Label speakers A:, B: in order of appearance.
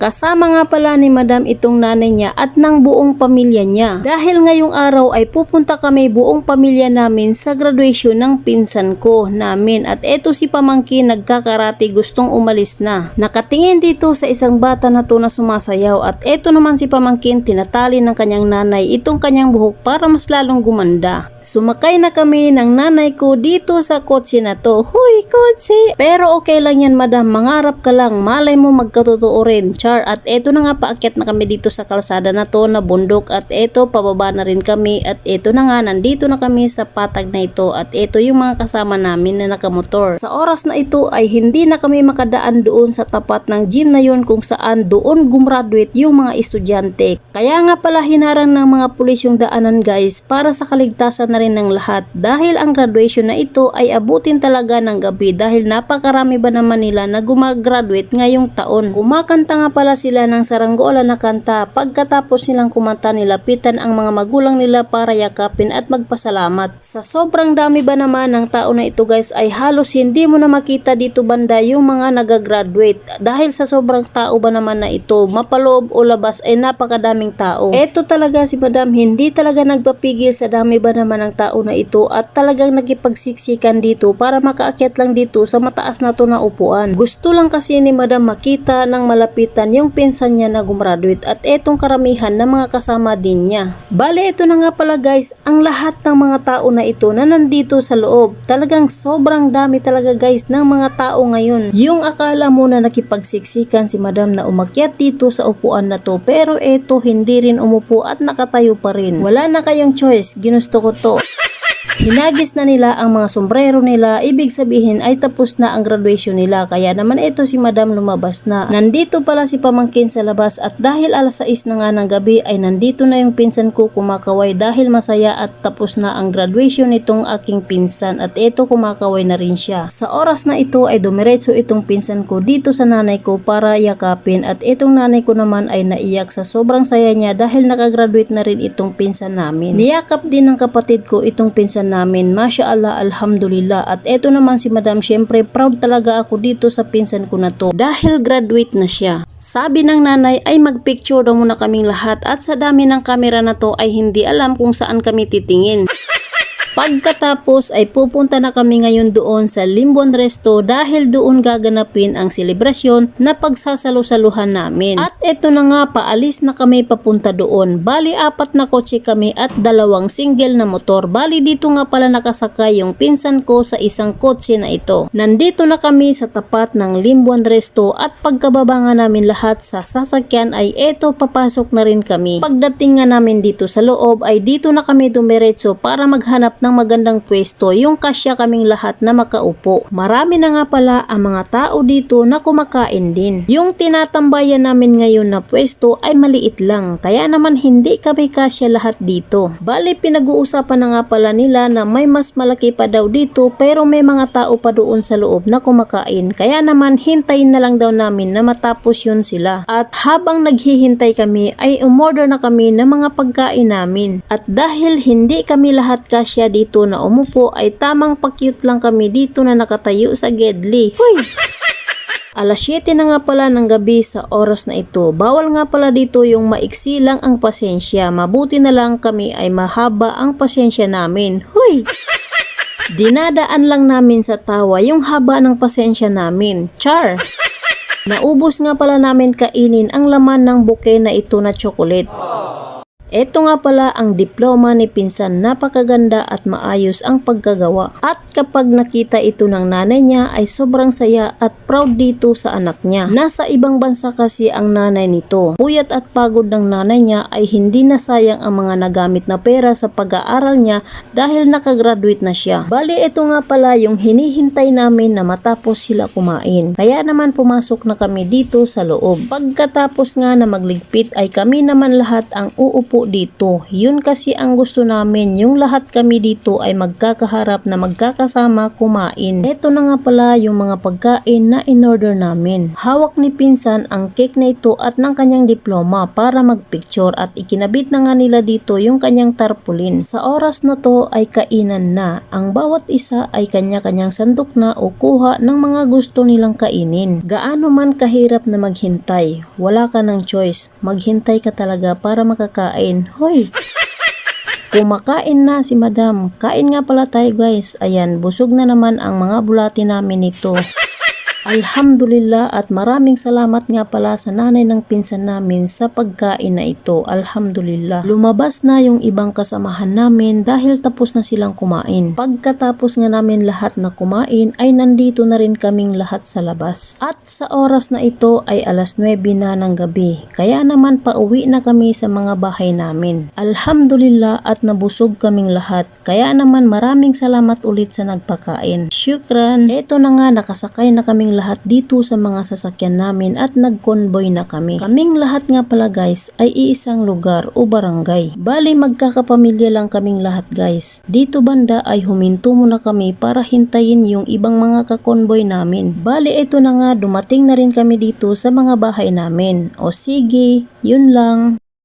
A: Kasama nga pala ni Madam itong nanay niya at ng buong pamilya niya. Dahil ngayong araw ay pupunta kami buong pamilya namin sa graduation ng pinsan ko namin. At eto si pamangkin nagkakarate, gustong umalis na. Nakatingin dito sa isang bata na to na sumasayaw at eto naman si pamangkin tinatali ng kanyang nanay itong kanyang buhok para mas lalong gumanda. Sumakay na kami ng nanay ko dito sa kotse na to. Huy, kotse! Pero okay lang yan Madam, mangarap ka lang, malay mo magkatotoo rin. Char, at eto na nga paakyat na kami dito sa kalsada na to na bundok at eto pababa na rin kami at eto na nga nandito na kami sa patag na ito at eto yung mga kasama namin na nakamotor. Sa oras na ito ay hindi na kami makadaan doon sa tapat ng gym na yun kung saan doon gumraduate yung mga estudyante. Kaya nga pala hinarang ng mga pulis yung daanan guys para sa kaligtasan na rin ng lahat dahil ang graduation na ito ay abutin talaga ng gabi dahil napakarami ba naman nila na gumagraduate ngayong taon. Kumakanta nga pala sila ng saranggola na kanta. Pagkatapos nilang kumanta nilapitan ang mga magulang nila para yakapin at magpasalamat. Sa sobrang dami ba naman ng tao na ito guys ay halos hindi mo na makita dito banda yung mga nagagraduate dahil sa sobrang tao ba naman na ito mapaloob o labas ay napakadaming tao. Eto talaga si Madam hindi talaga nagpapigil sa dami ba naman ng tao na ito at talagang nagipagsiksikan dito para makaakyat lang dito sa mataas na to na upuan. Gusto lang kasi ni Madam makita ng malapitan yung pinsan niya na gumraduate at etong karamihan ng mga kasama din niya. Bale ito na nga pala guys ang lahat ng mga tao na ito na nandito sa loob. Talagang sobrang dami talaga guys ng mga tao ngayon. Yung akala mo na nakipagsiksikan si Madam na umakyat dito sa upuan na to pero eto hindi rin umupo at nakatayo pa rin. Wala na kayong choice, ginusto ko to. Hinagis na nila ang mga sombrero nila, ibig sabihin ay tapos na ang graduation nila. Kaya naman ito si Madam lumabas na. Nandito pala si pamangkin sa labas at dahil alas 6 na nga ng gabi ay nandito na yung pinsan ko kumakaway dahil masaya at tapos na ang graduation nitong aking pinsan at ito kumakaway na rin siya. Sa oras na ito ay dumiretso itong pinsan ko dito sa nanay ko para yakapin at itong nanay ko naman ay naiyak sa sobrang saya niya dahil nakagraduate na rin itong pinsan namin. Niyakap din ng kapatid ko itong pinsan namin, Masya Allah, Alhamdulillah. At eto naman si Madam, syempre proud talaga ako dito sa pinsan ko na to dahil graduate na siya. Sabi ng nanay ay magpicture daw muna kaming lahat at sa dami ng kamera na to ay hindi alam kung saan kami titingin. Pagkatapos ay pupunta na kami ngayon doon sa Limbon Resto dahil doon gaganapin ang selebrasyon na pagsasalo-saluhan namin. At eto na nga paalis na kami papunta doon. Bali 4 na kotse kami at 2 single na motor. Bali dito nga pala nakasakay yung pinsan ko sa isang kotse na ito. Nandito na kami sa tapat ng Limbon Resto at pagkababa nga namin lahat sa sasakyan ay eto papasok na rin kami. Pagdating nga namin dito sa loob ay dito na kami dumiretso para maghanap ng magandang pwesto yung kasya kaming lahat na makaupo. Marami na nga pala ang mga tao dito na kumakain din. Yung tinatambayan namin ngayon na pwesto ay maliit lang kaya naman hindi kami kasya lahat dito. Bali pinag-uusapan na nga pala nila na may mas malaki pa daw dito pero may mga tao pa doon sa loob na kumakain kaya naman hintayin na lang daw namin na matapos yun sila. At habang naghihintay kami ay umorder na kami ng mga pagkain namin. At dahil hindi kami lahat kasya dito na umupo ay tamang pa-cute lang kami dito na nakatayo sa gedli. Hoy! Alas 7 na nga pala ng gabi sa oras na ito. Bawal nga pala dito yung maiksi lang ang pasensya. Mabuti na lang kami ay mahaba ang pasensya namin. Hoy! Dinadaan lang namin sa tawa yung haba ng pasensya namin. Char! Naubos nga pala namin kainin ang laman ng bouquet na ito na chocolate. Ito nga pala ang diploma ni pinsan, napakaganda at maayos ang pagkagawa. At kapag nakita ito ng nanay niya ay sobrang saya at proud dito sa anak niya. Nasa ibang bansa kasi ang nanay nito. Puyat at pagod ng nanay niya ay hindi na sayang ang mga nagamit na pera sa pag-aaral niya dahil nakagraduate na siya. Bali ito nga pala yung hinihintay namin na matapos sila kumain. Kaya naman pumasok na kami dito sa loob. Pagkatapos nga na magligpit ay kami naman lahat ang uupo umupo dito. Yun kasi ang gusto namin, yung lahat kami dito ay magkakaharap na magkakasama kumain. Ito na nga pala yung mga pagkain na in-order namin. Hawak ni pinsan ang cake na ito at ng kanyang diploma para magpicture at ikinabit na nga nila dito yung kanyang tarpaulin. Sa oras na to ay kainan na. Ang bawat isa ay kanya-kanyang sandok na o kuha ng mga gusto nilang kainin. Gaano man kahirap na maghintay, wala ka ng choice. Maghintay ka talaga para makakain. Hoy! Kumakain na si madam. Kain nga pala tayo guys. Ayan, busog na naman ang mga bulati namin nito. Alhamdulillah at maraming salamat nga pala sa nanay ng pinsan namin sa pagkain na ito. Alhamdulillah. Lumabas na yung ibang kasamahan namin dahil tapos na silang kumain. Pagkatapos nga namin lahat na kumain ay nandito na rin kaming lahat sa labas. At sa oras na ito ay alas 9 na ng gabi. Kaya naman pauwi na kami sa mga bahay namin. Alhamdulillah at nabusog kaming lahat. Kaya naman maraming salamat ulit sa nagpakain. Syukran. Ito na nga, nakasakay na kaming lahat dito sa mga sasakyan namin at nag-convoy na kami. Kaming lahat nga pala guys ay iisang lugar o barangay. Bali magkakapamilya lang kaming lahat guys. Dito banda ay huminto muna kami para hintayin yung ibang mga kakonvoy namin. Bali ito na nga, dumating na rin kami dito sa mga bahay namin. O sige, yun lang.